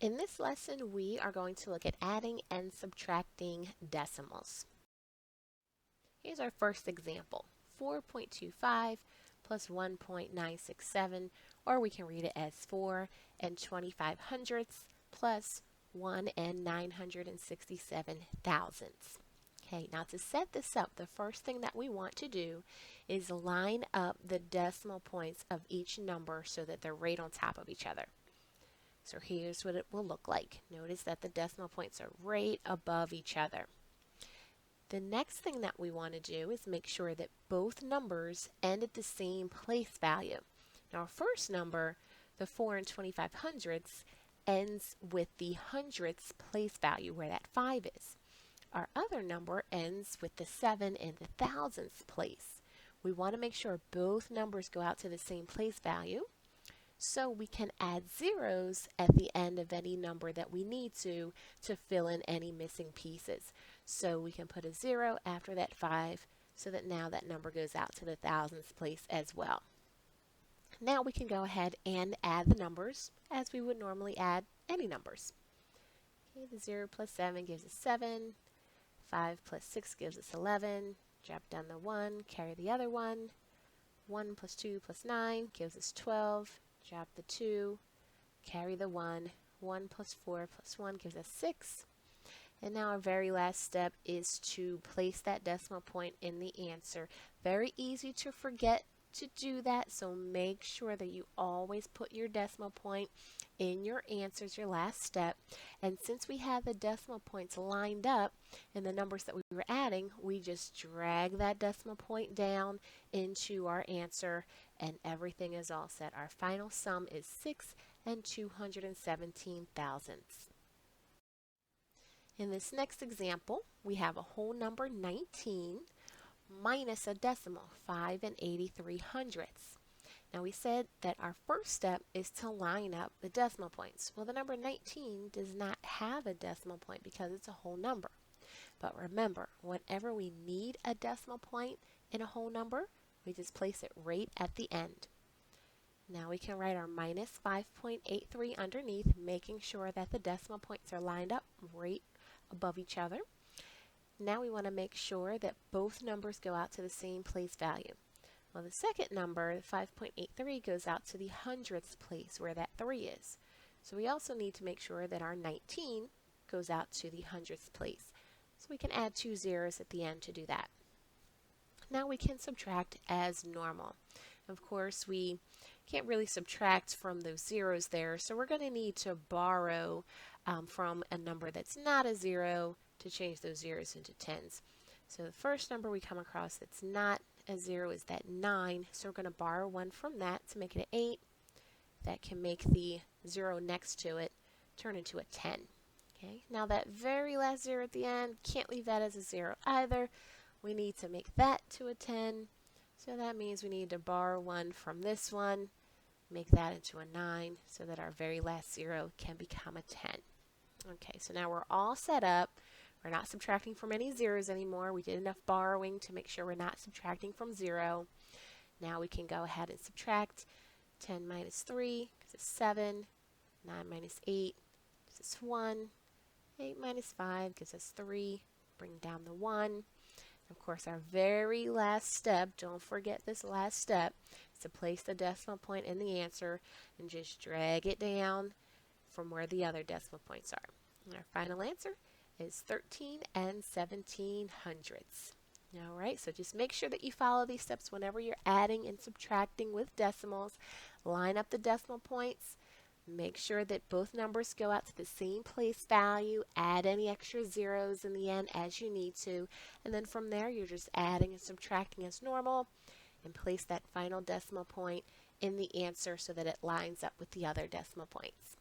In this lesson, we are going to look at adding and subtracting decimals. Here's our first example, 4.25 plus 1.967, or we can read it as 4 and 25 hundredths plus 1 and 967 thousandths. Okay, now to set this up, the first thing that we want to do is line up the decimal points of each number so that they're right on top of each other. So here's what it will look like. Notice that the decimal points are right above each other. The next thing that we want to do is make sure that both numbers end at the same place value. Now our first number, the 4 and 25 hundredths, ends with the hundredths place value where that 5 is. Our other number ends with the 7 and the thousandths place. We want to make sure both numbers go out to the same place value, so we can add zeros at the end of any number that we need to fill in any missing pieces. So we can put a 0 after that 5 so that now that number goes out to the thousandths place as well. Now we can go ahead and add the numbers as we would normally add any numbers. Okay, the 0 plus 7 gives us 7, 5 plus 6 gives us 11, drop down the 1, carry the other 1, 1 plus 2 plus 9 gives us 12, drop the 2, carry the 1, 1 plus 4 plus 1 gives us 6. And now our very last step is to place that decimal point in the answer. Very easy to forget to do that, so make sure that you always put your decimal point in your answers, your last step. And since we have the decimal points lined up in the numbers that we were adding, we just drag that decimal point down into our answer and everything is all set. Our final sum is 6 and 217 thousandths. In this next example, we have a whole number 19 minus a decimal, 5 and 83 hundredths. Now we said that our first step is to line up the decimal points. Well, the number 19 does not have a decimal point because it's a whole number. But remember, whenever we need a decimal point in a whole number, we just place it right at the end. Now we can write our minus 5.83 underneath, making sure that the decimal points are lined up right above each other. Now we want to make sure that both numbers go out to the same place value. Well, the second number, 5.83, goes out to the hundredths place where that 3 is. So we also need to make sure that our 19 goes out to the hundredths place. So we can add 2 zeros at the end to do that. Now we can subtract as normal. Of course, we can't really subtract from those zeros there, so we're going to need to borrow from a number that's not a 0 to change those zeros into tens. So the first number we come across that's not a 0 is that 9, so we're going to borrow 1 from that to make it an 8. That can make the 0 next to it turn into a 10. Okay, now that very last 0 at the end, can't leave that as a 0 either. We need to make that to a 10, so that means we need to borrow 1 from this one, make that into a 9, so that our very last 0 can become a 10. Okay, so now we're all set up. We're not subtracting from any zeros anymore. We did enough borrowing to make sure we're not subtracting from 0. Now we can go ahead and subtract. 10 minus 3 gives us 7. 9 minus 8 gives us 1. 8 minus 5 gives us 3. Bring down the 1. Of course, our very last step, don't forget this last step, is to place the decimal point in the answer and just drag it down from where the other decimal points are. And our final answer is 13 and 17 hundredths. All right, so just make sure that you follow these steps whenever you're adding and subtracting with decimals. Line up the decimal points. Make sure that both numbers go out to the same place value. Add any extra zeros in the end as you need to. And then from there, you're just adding and subtracting as normal and place that final decimal point in the answer so that it lines up with the other decimal points.